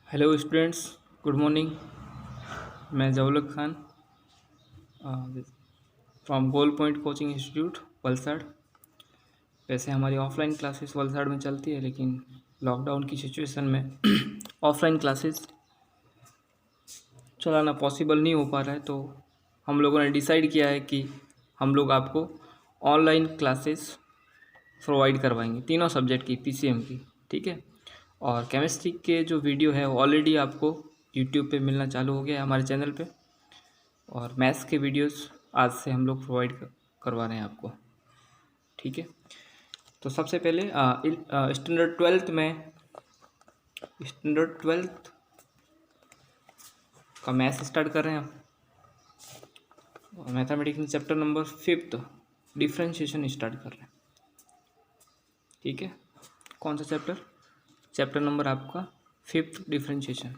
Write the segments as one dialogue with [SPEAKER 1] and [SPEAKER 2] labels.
[SPEAKER 1] Hello students, good morning. मैं जवलक Khan from Goal Point coaching institute Valsad. वैसे हमारी ऑफलाइन क्लासेस वलसाड़ में चलती है, लेकिन लॉकडाउन की सिचुएशन में ऑफलाइन क्लासेस चलाना पॉसिबल नहीं हो पा रहा है, तो हम लोगों ने डिसाइड किया है कि हम लोग आपको ऑनलाइन क्लासेस प्रोवाइड करवाएंगे तीनों सब्जेक्ट की, पीसीएम की। ठीक है। और केमिस्ट्री के जो वीडियो है वो ऑलरेडी आपको यूट्यूब पे मिलना चालू हो गया है हमारे चैनल पे, और मैथ्स के वीडियोस आज से हम लोग प्रोवाइड करवा रहे हैं आपको। ठीक है। तो सबसे पहले स्टैंडर्ड ट्वेल्थ का मैथ्स स्टार्ट कर रहे हैं हम। Mathematics chapter number 5 differentiation start कर रहे हैं। ठीक है। कौन सा चैप्टर? चैप्टर नंबर आपका 5 डिफ्रेंशिएशन।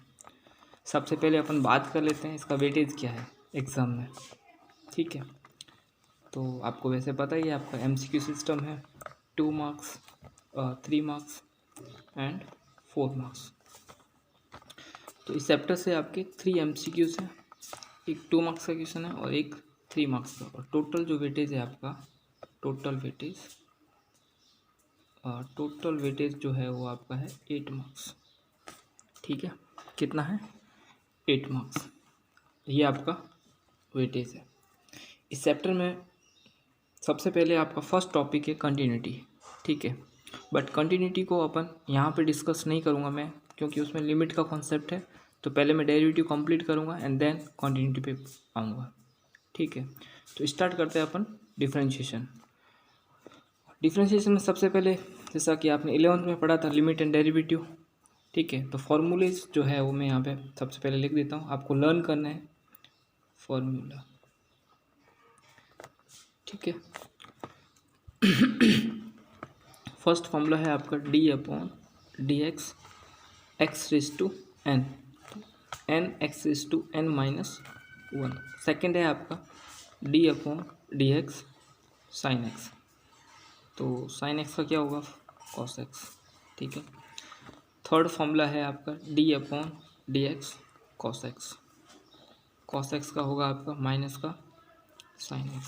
[SPEAKER 1] सबसे पहले अपन बात कर लेते हैं इसका वेटेज क्या है एग्ज़ाम में। ठीक है। तो आपको वैसे पता ही है, आपका एमसीक्यू सिस्टम है। 2 मार्क्स, 3 मार्क्स एंड 4 मार्क्स। तो इस चैप्टर से आपके 3 एमसीक्यूज हैं, एक 2 मार्क्स का क्वेश्चन है और एक 3 मार्क्स का। और टोटल जो वेटेज है आपका, टोटल वेटेज जो है वो आपका है 8 मार्क्स। ठीक है। कितना है? 8 मार्क्स। ये आपका वेटेज है। इस चैप्टर में सबसे पहले आपका फर्स्ट टॉपिक है कंटिन्यूटी। ठीक है। बट कंटिन्यूटी को अपन यहाँ पे डिस्कस नहीं करूँगा मैं, क्योंकि उसमें लिमिट का कॉन्सेप्ट है। तो पहले मैं डेरिवेटिव कंप्लीट करूँगा एंड देन कंटिन्यूटी पे आऊँगा। ठीक है। तो स्टार्ट करते हैं अपन डिफरेंशिएशन। डिफरेंशिएशन में सबसे पहले, जैसा कि आपने 11th में पढ़ा था, लिमिट एंड डेरिवेटिव। ठीक है। तो फॉर्मूलेज जो है वो मैं यहाँ पे सबसे पहले लिख देता हूँ, आपको लर्न करना है फॉर्मूला। ठीक है। फर्स्ट फॉर्मूला है आपका d/dx x⁻n, n x⁻n-1। Second है आपका d/dx sin x, तो sin x का क्या होगा? cos x। ठीक है। थर्ड फॉर्मूला है आपका d/dx cos x का होगा आपका माइनस का sin x।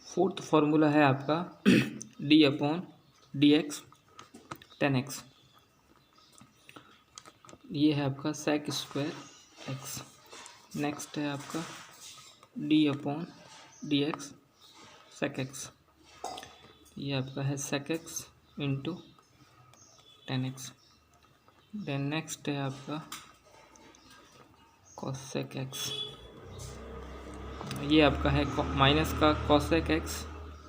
[SPEAKER 1] फोर्थ फार्मूला है आपका d/dx tan x, ये है आपका sec² x। नेक्स्ट है आपका d/dx sec x, ये आपका है sec x into tan x। Then next है आपका cosec x, ये आपका है माइनस का cosec x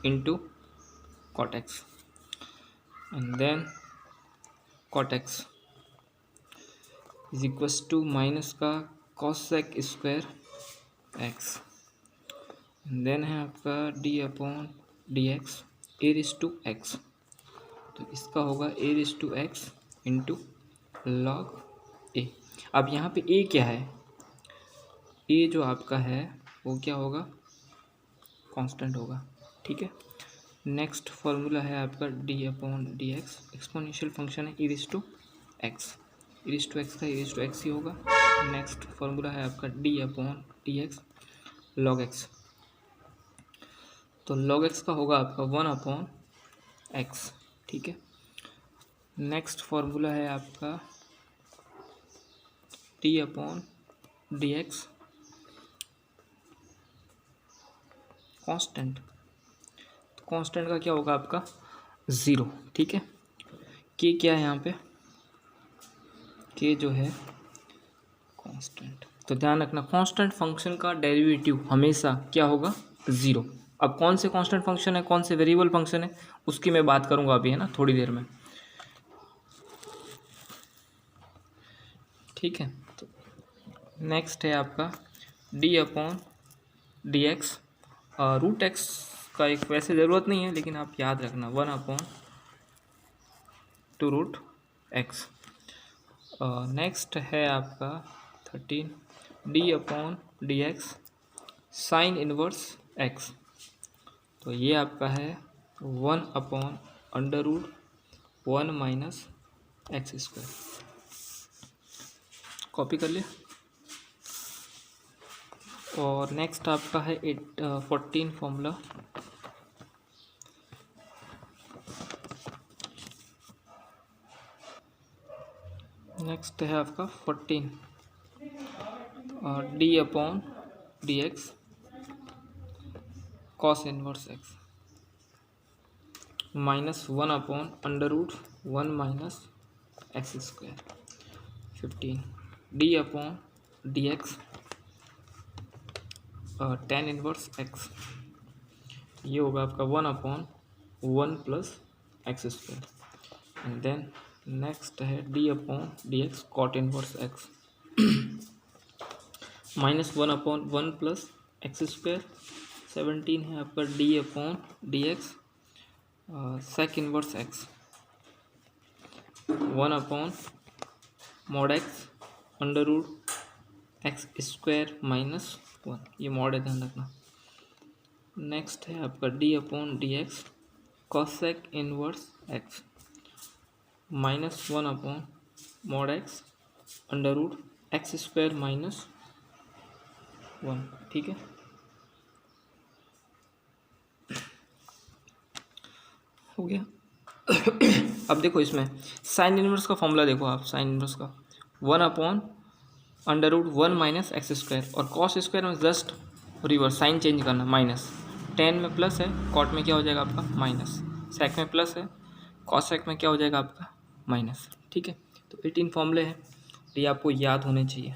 [SPEAKER 1] into cot x। And then cot x is equals to minus का cosec² x। देन है आपका d/dx a⁻x, तो इसका होगा a⁻x इंटू log a। अब यहाँ पे a क्या है? a जो आपका है वो क्या होगा? कांस्टेंट होगा। ठीक है। नेक्स्ट फॉर्मूला है आपका d/dx, एक्सपोनेंशियल फंक्शन है e⁻x, e⁻x का e⁻x ही होगा। नेक्स्ट फॉर्मूला है आपका d/dx log x, तो log x का होगा आपका 1/x। ठीक है। नेक्स्ट फॉर्मूला है आपका d/dx कांस्टेंट, तो कांस्टेंट का क्या होगा आपका 0। ठीक है। के क्या है यहाँ पे? के जो है कांस्टेंट, तो ध्यान रखना कांस्टेंट फंक्शन का डेरिवेटिव हमेशा क्या होगा? 0। अब कौन से कांस्टेंट फंक्शन है, कौन से वेरिएबल फंक्शन है, उसकी मैं बात करूंगा अभी, है ना, थोड़ी देर में। ठीक है। तो नेक्स्ट है आपका d/dx √x का एक वैसे ज़रूरत नहीं है, लेकिन आप याद रखना 1/√x। नेक्स्ट है आपका 13 d/dx साइन इनवर्स x, तो ये आपका है 1/√1 - x²। कॉपी कर लिया। और नेक्स्ट आपका है 14 फॉर्मूला। नेक्स्ट है आपका 14 D upon D X cos inverse x -1 upon under root 1 minus x square 15 D upon D X tan inverse X, ये होगा आपका 1 upon 1 plus X square. And then next है D upon D X cot inverse x -1 upon 1 plus X square. 17 है आपका D upon D X sec inverse x 1 upon mod x under root x square -1, ये mod है, ध्यान रखना। Next है आपका D upon D x cosec inverse x -1 upon mod x under root x square -1, ठीक है। हो गया। अब देखो इसमें साइन इनवर्स का फॉर्मूला देखो आप, साइन इनवर्स का 1 upon under root 1 minus x square, और कॉस स्क्वायर में जस्ट रिवर्स साइन चेंज करना, माइनस। टेन में प्लस है, कॉट में क्या हो जाएगा आपका माइनस, सेक में प्लस है, कॉस सेक में क्या हो जाएगा आपका माइनस, ठीक है। तो 18 फॉर्मूले हैं, तो ये आपको याद होने चाहिए,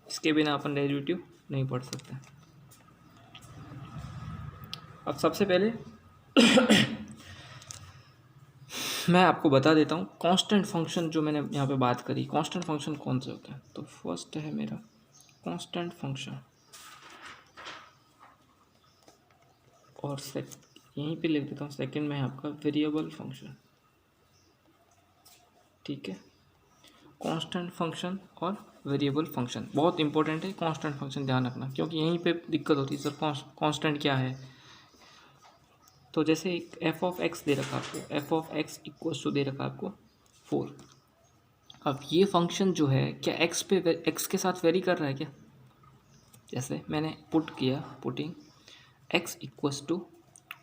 [SPEAKER 1] इसके बिना अपन डेरिवेटिव नहीं पढ़ सकते। अब सबसे पहले मैं आपको बता देता हूँ कांस्टेंट फंक्शन जो मैंने यहाँ पे बात करी, कांस्टेंट फंक्शन कौन से होते हैं। तो फर्स्ट है मेरा कांस्टेंट फंक्शन, और यहीं पे लिख देता हूँ सेकंड में है आपका वेरिएबल फंक्शन, ठीक है। कांस्टेंट फंक्शन और वेरिएबल फंक्शन बहुत इंपॉर्टेंट है, कांस्टेंट फंक्शन ध्यान रखना, क्योंकि यहीं पे दिक्कत होती है सर कांस्टेंट क्या है। तो जैसे एक एफ ऑफ एक्स दे रखा आपको, F of x equals to दे रखा आपको 4। अब ये फंक्शन जो है क्या एक्स पे एक्स के साथ वेरी कर रहा है क्या। जैसे मैंने पुट किया, putting x equals to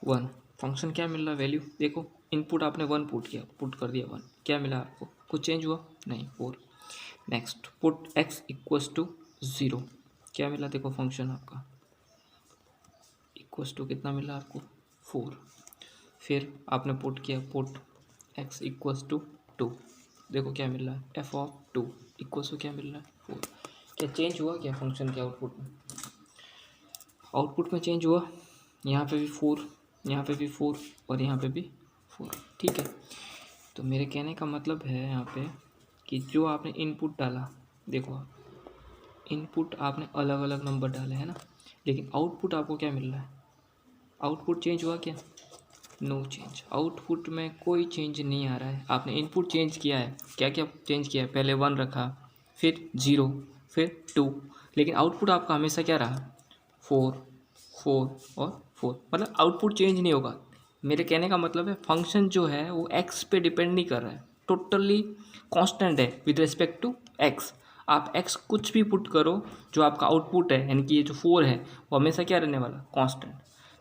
[SPEAKER 1] 1, function क्या मिल रहा है वैल्यू, देखो इनपुट आपने 1 पुट किया, पुट कर दिया 1, क्या मिला आपको, कुछ चेंज हुआ नहीं, 4। Next put x equals to 0, क्या मिला, देखो फंक्शन आपका इक्वल्स टू कितना मिला आपको 4। फिर आपने पुट किया, पुट एक्स इक्वल्स टू 2, देखो क्या मिल रहा है, एफ ऑफ 2 इक्वल्स टू क्या मिल रहा है 4। क्या चेंज हुआ क्या फंक्शन के आउटपुट में, आउटपुट में चेंज हुआ, यहाँ पे भी 4, यहाँ पे भी 4 और यहाँ पे भी 4, ठीक है। तो मेरे कहने का मतलब है यहाँ पे कि जो आपने इनपुट डाला, देखो इनपुट आपने अलग अलग नंबर डाले हैं ना, लेकिन आउटपुट आपको क्या मिल रहा है, आउटपुट चेंज हुआ क्या, नो चेंज, आउटपुट में कोई चेंज नहीं आ रहा है। आपने इनपुट चेंज किया है, क्या क्या चेंज किया है, पहले 1 रखा, फिर 0, फिर 2, लेकिन आउटपुट आपका हमेशा क्या रहा, 4 4 और 4, मतलब आउटपुट चेंज नहीं होगा। मेरे कहने का मतलब है फंक्शन जो है वो एक्स पे डिपेंड नहीं कर रहा है, टोटली कांस्टेंट है विद रिस्पेक्ट टू एक्स। आप एक्स कुछ भी पुट करो, जो आपका आउटपुट है यानी कि ये जो 4 है वो हमेशा क्या रहने वाला, कांस्टेंट।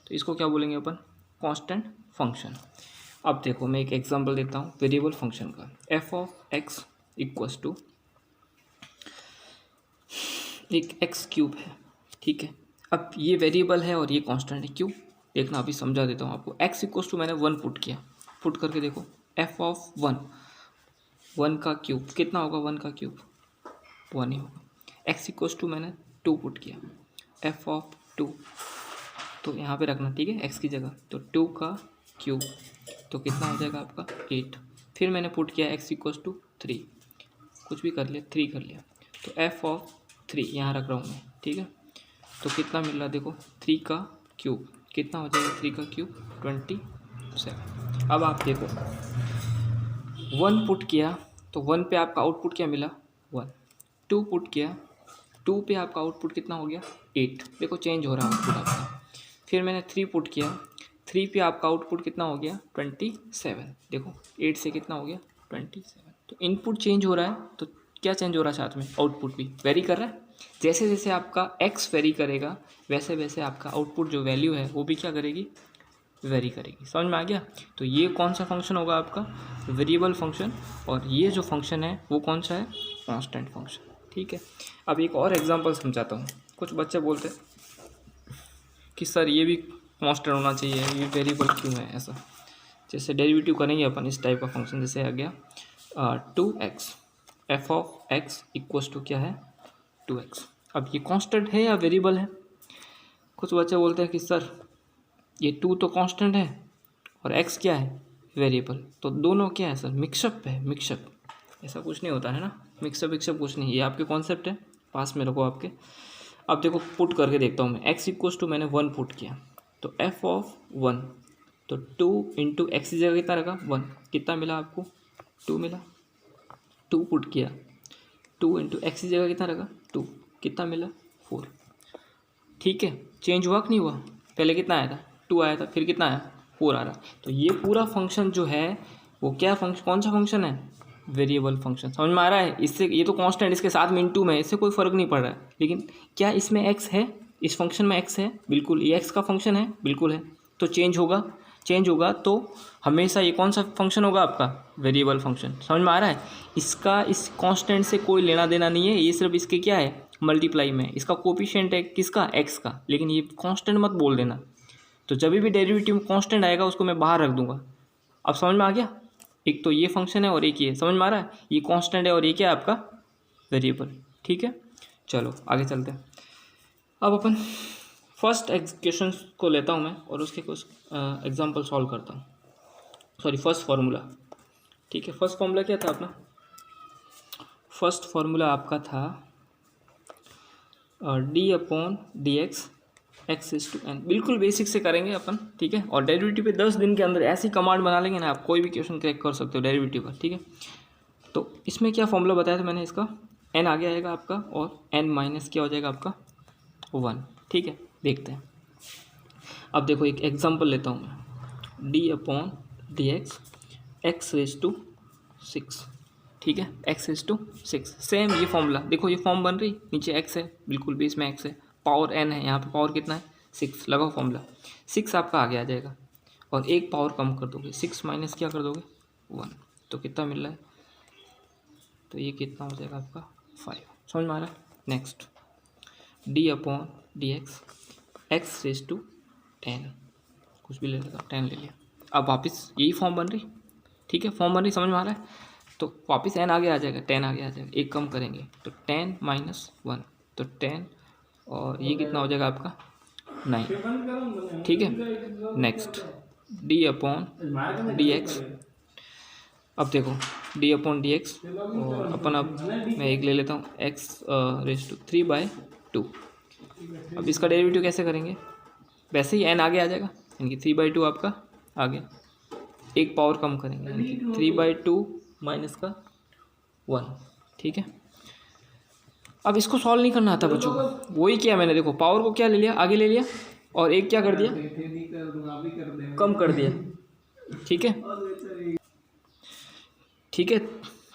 [SPEAKER 1] तो इसको क्या बोलेंगे अपन, कांस्टेंट फंक्शन। अब देखो मैं एक एग्जांपल देता हूँ वेरिएबल फंक्शन का, f of x equals to एक एक्स क्यूब है, ठीक है। अब ये वेरिएबल है और ये कांस्टेंट है, क्यों देखना, अभी समझा देता हूँ आपको। एक्स इक्वल्स टू मैंने 1 पुट किया, पुट करके देखो एफ ऑफ 1 का क्यूब कितना होगा, 1 का क्यूब 1 ही होगा। एक्स इक्वल्स टू मैंने 2 पुट किया, एफ ऑफ 2, तो यहाँ पे रखना, ठीक है, एक्स की जगह, तो 2 का क्यूब तो कितना हो जाएगा आपका 8। फिर मैंने पुट किया एक्स इक्वल्स टू 3, कुछ भी कर लिया, 3 कर लिया, तो एफ ऑफ 3 यहाँ रख रहा हूँ मैं, ठीक है। तो कितना मिल रहा, देखो 3 का क्यूब कितना हो जाएगा, 3 का क्यूब 27। अब आप देखो 1 पुट किया तो 1 पे आपका आउटपुट क्या मिला 1, 2 पुट किया, 2 पे आपका आउटपुट कितना हो गया 8, देखो चेंज हो रहा है आउटपुट आपका। फिर मैंने 3 पुट किया, 3 पे आपका आउटपुट कितना हो गया 27, देखो 8 से कितना हो गया 27। तो इनपुट चेंज हो रहा है तो क्या चेंज हो रहा है साथ में, आउटपुट भी वेरी कर रहा है। जैसे जैसे आपका एक्स वेरी करेगा वैसे वैसे आपका आउटपुट जो वैल्यू है वो भी क्या करेगी, वेरी करेगी। समझ में आ गया। तो ये कौन सा फंक्शन होगा आपका, वेरिएबल फंक्शन, और ये जो फंक्शन है वो कौन सा है, कांस्टेंट फंक्शन। ठीक है, अब एक और एग्जांपल समझाता हूँ। कुछ बच्चे बोलते हैं कि सर ये भी कांस्टेंट होना चाहिए, ये वेरिएबल क्यों है ऐसा। जैसे डेरिवेटिव करेंगे अपन इस टाइप का फंक्शन, जैसे आ गया 2x, f of x equals to क्या है 2x। अब ये कांस्टेंट है या वेरिएबल है। कुछ बच्चे बोलते हैं कि सर ये 2 तो कांस्टेंट है और x क्या है, वेरिएबल। तो दोनों क्या है सर, मिक्सअप है, मिक्सअप। ऐसा कुछ नहीं होता है ना, मिक्सअप विक्सअप कुछ नहीं, ये आपके कॉन्सेप्ट है, पास में रखो आपके। अब देखो पुट करके देखता हूँ मैं, x इक्वल्स टू मैंने 1 पुट किया, तो f ऑफ 1, तो 2 इंटू एक्स की जगह कितना रखा 1, कितना मिला आपको 2 मिला। 2 पुट किया, 2 इंटू एक्स की जगह कितना रखा 2, कितना मिला 4। ठीक है, चेंज हुआ कि नहीं हुआ, पहले कितना आया था 2 आया था, फिर कितना आया 4 आ रहा। तो ये पूरा फंक्शन जो है वो क्या फंक्शन, कौन सा फंक्शन है, वेरिएबल फंक्शन। समझ में आ रहा है। इससे ये तो कांस्टेंट, इसके साथ में इनटू में, इससे कोई फ़र्क नहीं पड़ रहा है। लेकिन क्या इसमें एक्स है, इस फंक्शन में एक्स है, बिल्कुल ये एक्स का फंक्शन है, बिल्कुल है। तो चेंज होगा, चेंज होगा तो हमेशा ये कौन सा फंक्शन होगा आपका, वेरिएबल फंक्शन। समझ में आ रहा है। इसका इस कांस्टेंट से कोई लेना देना नहीं है, ये सिर्फ इसके क्या है, मल्टीप्लाई में। इसका कोफिशिएंट है किसका, एक्स का, लेकिन ये कांस्टेंट मत बोल देना। तो जब भी डेरिवेटिव कांस्टेंट आएगा उसको मैं बाहर रख दूंगा। अब समझ में आ गया। एक तो ये फंक्शन है और एक ये, समझ में आ रहा है। ये कांस्टेंट है और ये क्या है आपका, वेरिएबल। ठीक है, चलो आगे चलते हैं। अब अपन फर्स्ट क्वेश्चन को लेता हूँ मैं और उसके कुछ एग्जांपल सॉल्व करता हूँ। Sorry, first formula. ठीक है, फर्स्ट फार्मूला क्या था अपना, फर्स्ट फार्मूला आपका था d/dx x/n। बिल्कुल बेसिक से करेंगे अपन। ठीक है, और डेरिवेटिव पे 10 दिन के अंदर ऐसी कमांड बना लेंगे ना, आप कोई भी क्वेश्चन क्रैक कर सकते हो डेरिवेटिव का। ठीक है, तो इसमें क्या फॉर्मूला बताया था मैंने, इसका n आगे आएगा आपका और n माइनस क्या हो जाएगा आपका 1। ठीक है, देखते हैं। अब देखो एक एग्जांपल लेता हूँ मैं, d/dx x/6। ठीक है, x/6। सेम ये फॉर्मूला देखो, ये फॉर्म बन रही, नीचे x है, बिल्कुल बेस में x है, पावर n है, यहाँ पे पावर कितना है 6, लगाओ फॉर्मूला। 6 आपका आगे आ जाएगा और एक पावर कम कर दोगे, 6 माइनस क्या कर दोगे 1, तो कितना मिल रहा है, तो ये कितना हो जाएगा आपका 5। समझ में आ रहा है। नेक्स्ट d/dx x/10, कुछ भी ले लेता, 10 ले लिया। अब वापस यही फॉर्म बन रही। ठीक है, फॉर्म बन रही, समझ में आ रहा है। तो वापस n आगे आ जाएगा, 10 आगे आ जाएगा, एक कम करेंगे तो 10 माइनस 1, तो 10 और ये कितना हो जाएगा आपका 9। ठीक है, नेक्स्ट d/dx। अब देखो d/dx और अपन, अब मैं एक ले लेता हूँ x⁵3/2। अब इसका डेरिवेटिव कैसे करेंगे, वैसे ही n आगे आ जाएगा, यानी कि 3/2 आपका आगे, एक पावर कम करेंगे, यानी कि 3/2 माइनस का 1। ठीक है, अब इसको सॉल्व नहीं करना आता बच्चों को, वही किया मैंने। देखो पावर को क्या ले लिया, आगे ले लिया, और एक क्या कर दिया, कम कर दिया। ठीक है, ठीक है,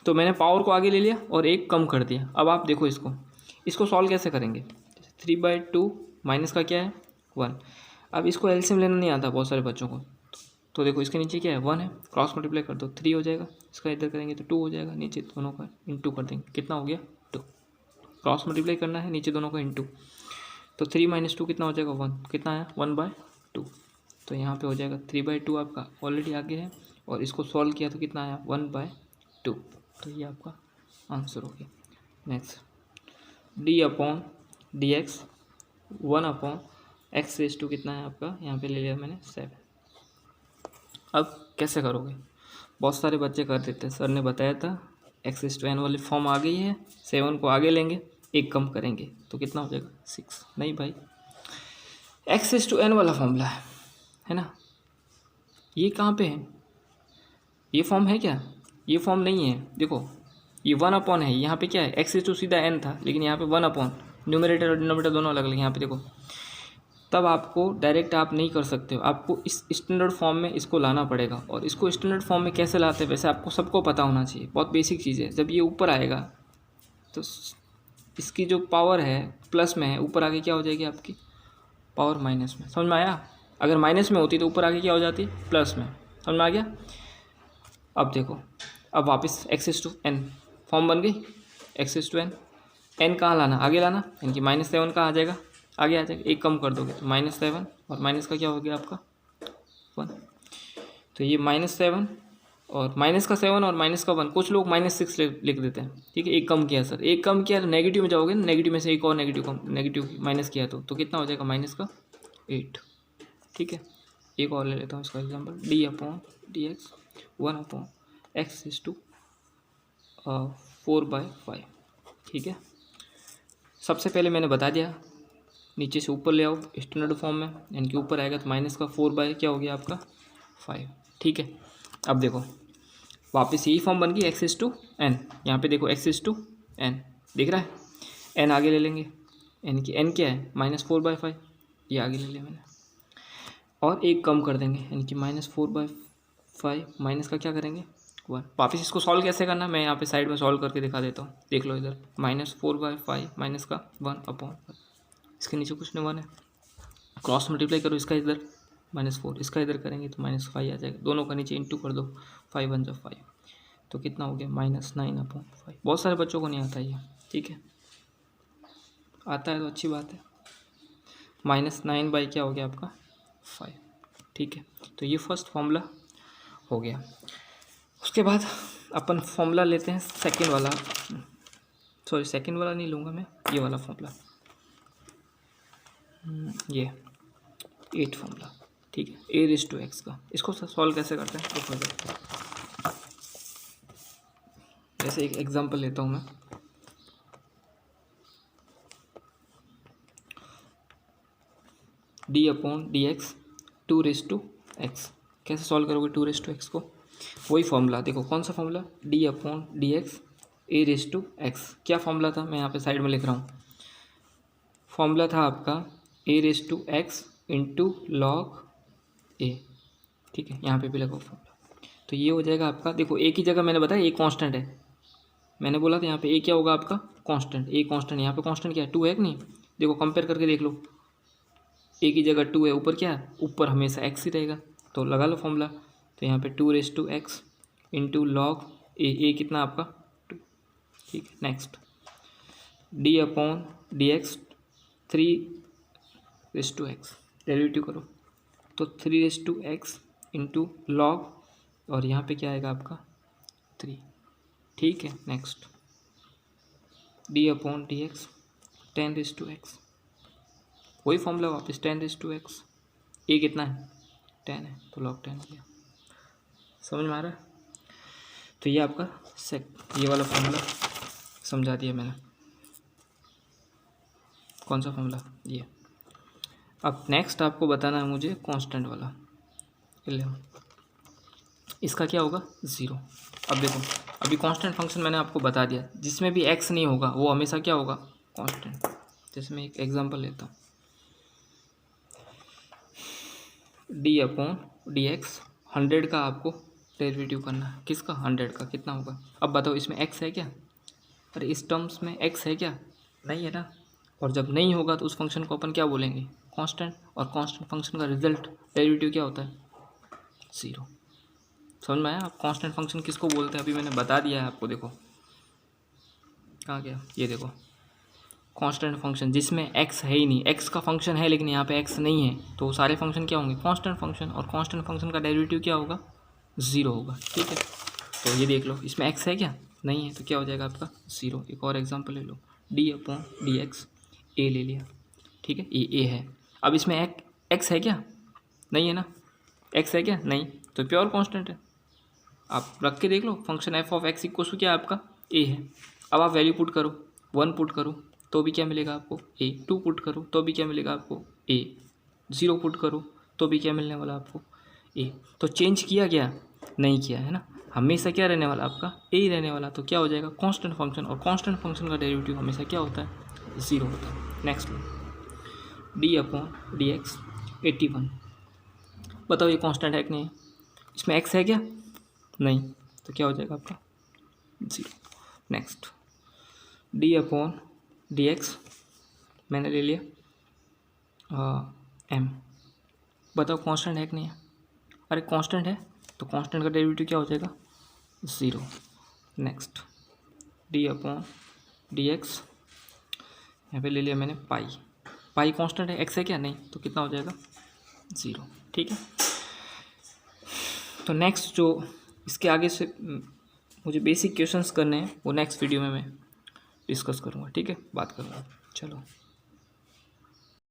[SPEAKER 1] तो मैंने पावर को आगे ले लिया और एक कम कर दिया। अब आप देखो इसको सॉल्व कैसे करेंगे। 3/2 माइनस का क्या है 1। अब इसको एलसीएम लेना नहीं आता बहुत सारे बच्चों को, तो देखो इसके नीचे क्या है 1 है, क्रॉस मल्टीप्लाई कर दो 3 हो जाएगा, इसका इधर करेंगे तो 2 हो जाएगा, नीचे दोनों का इंटू कर देंगे, कितना हो गया 2। क्रॉस मल्टीप्लाई करना है, नीचे दोनों का इंटू, तो 3 माइनस 2 कितना हो जाएगा 1, कितना आया 1/2। तो यहाँ पे हो जाएगा 3/2 आपका ऑलरेडी आगे है, और इसको सॉल्व किया तो कितना आया 1/2। तो ये आपका आंसर हो गया। नेक्स्ट d/dx 1/x⁵ कितना है आपका, यहाँ पे ले लिया मैंने 7। अब कैसे करोगे, बहुत सारे बच्चे कर देते हैं, सर ने बताया था x⁵n वाली फॉर्म आ गई है, 7 को आगे लेंगे, एक कम करेंगे तो कितना हो जाएगा 6। नहीं भाई, x⁵n वाला फॉर्मूला है ना, ये कहाँ पे है, ये फॉर्म है क्या, ये फॉर्म नहीं है। देखो ये 1 है, यहाँ पे क्या है x⁵ सीधा n था, लेकिन यहाँ पे 1, न्यूमरेटर और डिनोमिनेटर दोनों अलग अलग। यहाँ पे देखो, तब आपको डायरेक्ट आप नहीं कर सकते हो, आपको इस स्टैंडर्ड फॉर्म में इसको लाना पड़ेगा। और इसको स्टैंडर्ड फॉर्म में कैसे लाते हैं, वैसे आपको सबको पता होना चाहिए, बहुत बेसिक चीज़ है। जब ये ऊपर आएगा तो इसकी जो पावर है प्लस में है, ऊपर आके क्या हो जाएगी आपकी पावर माइनस में। समझ में आया? अगर माइनस में होती तो ऊपर आके क्या हो जाती प्लस में। समझ में आ गया? अब देखो, अब वापस x/n फॉर्म बन गई। x/n n कहाँ लाना, आगे लाना, यानी कि -7 कहाँ आ जाएगा, आगे आ जाएगा। एक कम कर दोगे तो -7 और माइनस का क्या हो गया आपका 1। तो ये -7 और माइनस का 7 और माइनस का 1। कुछ लोग -6 लिख देते हैं, ठीक है। एक कम किया सर, एक कम किया तो नेगेटिव में जाओगे, नेगेटिव में से एक और नेगेटिव माइनस किया तो कितना हो जाएगा -8, ठीक है। एक और ले लेता हूँ इसका एग्जांपल, d/dx 1/x/4/5, ठीक है। सबसे पहले मैंने बता दिया, नीचे से ऊपर ले आओ स्टैंडर्ड फॉर्म में, यानी कि ऊपर आएगा तो माइनस का 4 क्या हो गया आपका 5, ठीक है। अब देखो वापस यही फॉर्म बन गई x/n। यहाँ पे देखो x/n दिख रहा है, n आगे ले लेंगे, यानी कि n क्या है -4/5, ये आगे ले लिया मैंने, और एक कम कर देंगे, यानी कि -4/5 माइनस का क्या करेंगे 1। वापस इसको सॉल्व कैसे करना मैं यहाँ पे साइड में सॉल्व करके दिखा देता हूँ, देख लो इधर, -4/5 माइनस का 1/5, इसके नीचे कुछ नहीं 1 है, क्रॉस मल्टीप्लाई करो इसका इधर -4, इसका इधर करेंगे तो -5 आ जाएगा, दोनों का नीचे इंटू कर दो, 5 1 5, तो कितना हो गया -9/5। बहुत सारे बच्चों को नहीं आता ये, ठीक है, आता है तो अच्छी बात है। -9 क्या हो गया आपका 5, ठीक है। तो ये फर्स्ट फॉर्मूला हो गया। उसके बाद अपन फॉर्मूला लेते हैं सेकंड वाला, सॉरी सेकंड वाला नहीं लूँगा मैं, ये वाला फॉर्मूला, ये 8 फॉर्मूला, ठीक है, a⁻x का। इसको सॉल्व कैसे करते हैं देखो, जैसे एक एग्जांपल लेता हूँ मैं, d/dx 2⁻x। कैसे सॉल्व करोगे 2⁻x को, वही फॉर्मूला देखो, कौन सा फॉर्मूला, d/dx a⁻x। क्या फॉर्मूला था, मैं यहाँ पे साइड में लिख रहा हूँ, फॉर्मूला था आपका a⁻x इंटू log a, ठीक है, यहाँ पे भी लगाओ फॉर्मूला। तो ये हो जाएगा आपका, देखो एक ही जगह मैंने बताया एक कांस्टेंट है, मैंने बोला था यहाँ पे ए क्या होगा आपका कांस्टेंट, ए कांस्टेंट, यहाँ पे कांस्टेंट क्या है 2 है कि नहीं, देखो कंपेयर करके देख लो, ए की जगह 2 है, ऊपर क्या है, ऊपर हमेशा x ही रहेगा, तो लगा लो फॉर्मूला। तो यहाँ पे 2⁻x इंटू लॉग ए कितना आपका 2, ठीक है। नेक्स्ट d/dx 3⁻x, डेरिवेटिव करो तो 3⁻x इंटू लॉग, और यहाँ पे क्या आएगा आपका 3, ठीक है। नेक्स्ट d/dx 10⁻x, वही फॉर्मूला वापस 10⁻x, ए कितना है 10 है, तो log 10 हो गया। समझ में आ रहा है? तो ये आपका ये वाला फॉर्मूला समझा दिया मैंने, कौन सा फॉर्मूला ये। अब नेक्स्ट आपको बताना है मुझे कांस्टेंट वाला 11, इसका क्या होगा 0। अब देखो अभी कांस्टेंट फंक्शन मैंने आपको बता दिया, जिसमें भी x नहीं होगा वो हमेशा क्या होगा कांस्टेंट। जैसे मैं एक एग्जांपल लेता हूँ, d/dx 100 का आपको डेरिवेटिव करना है, किसका 100 का, कितना होगा। अब बताओ इसमें x है क्या, अरे इस टर्म्स में x है क्या, नहीं है ना। और जब नहीं होगा तो उस फंक्शन को अपन क्या बोलेंगे कांस्टेंट, और कांस्टेंट फंक्शन का रिजल्ट डेरिवेटिव क्या होता है 0। समझ में आया? आप कांस्टेंट फंक्शन किसको बोलते हैं अभी मैंने बता दिया है आपको, देखो कहाँ गया, ये देखो कांस्टेंट फंक्शन जिसमें x है ही नहीं, x का फंक्शन है लेकिन यहाँ पे x नहीं है, तो सारे फंक्शन क्या होंगे कांस्टेंट फंक्शन, और कांस्टेंट फंक्शन का डेरिवेटिव क्या होगा 0 होगा, ठीक है। तो ये देख लो इसमें x है क्या, नहीं है, तो क्या हो जाएगा आपका 0। एक और एग्जांपल ले लो, d/dx a ले लिया, ठीक है, ये a है। अब इसमें x है क्या, नहीं है ना, x है क्या, नहीं, तो प्योर कांस्टेंट है। आप रख के देख लो, फंक्शन f(x) इक्वल्स टू क्या है आपका a है। अब आप वैल्यू पुट करो, 1 पुट करो तो भी क्या मिलेगा आपको a, 2 पुट करो तो भी क्या मिलेगा आपको a, 0 पुट करो तो भी क्या मिलने वाला आपको a। तो चेंज किया क्या, नहीं किया है ना, हमेशा क्या रहने वाला आपका a ही रहने वाला। तो क्या हो जाएगा कांस्टेंट फंक्शन, और कांस्टेंट फंक्शन का डेरिवेटिव हमेशा क्या होता है 0 होता है। नेक्स्ट d/dx 81, बताओ ये कांस्टेंट है कि नहीं, इसमें x है क्या, नहीं, तो क्या हो जाएगा आपका 0। Next D upon D x मैंने ले लिया एम। बताओ कांस्टेंट है कि नहीं है? अरे कांस्टेंट है तो कांस्टेंट का डेरिवेटिव क्या हो जाएगा? 0। Next D upon D x, यहाँ पे ले लिया मैंने पाई कांस्टेंट है, एक्स है क्या? नहीं, तो कितना हो जाएगा? 0। ठीक है। तो नेक्स्ट जो इसके आगे से मुझे बेसिक क्वेश्चंस करने हैं वो नेक्स्ट वीडियो में मैं डिस्कस करूँगा। ठीक है, बात करूँगा। चलो।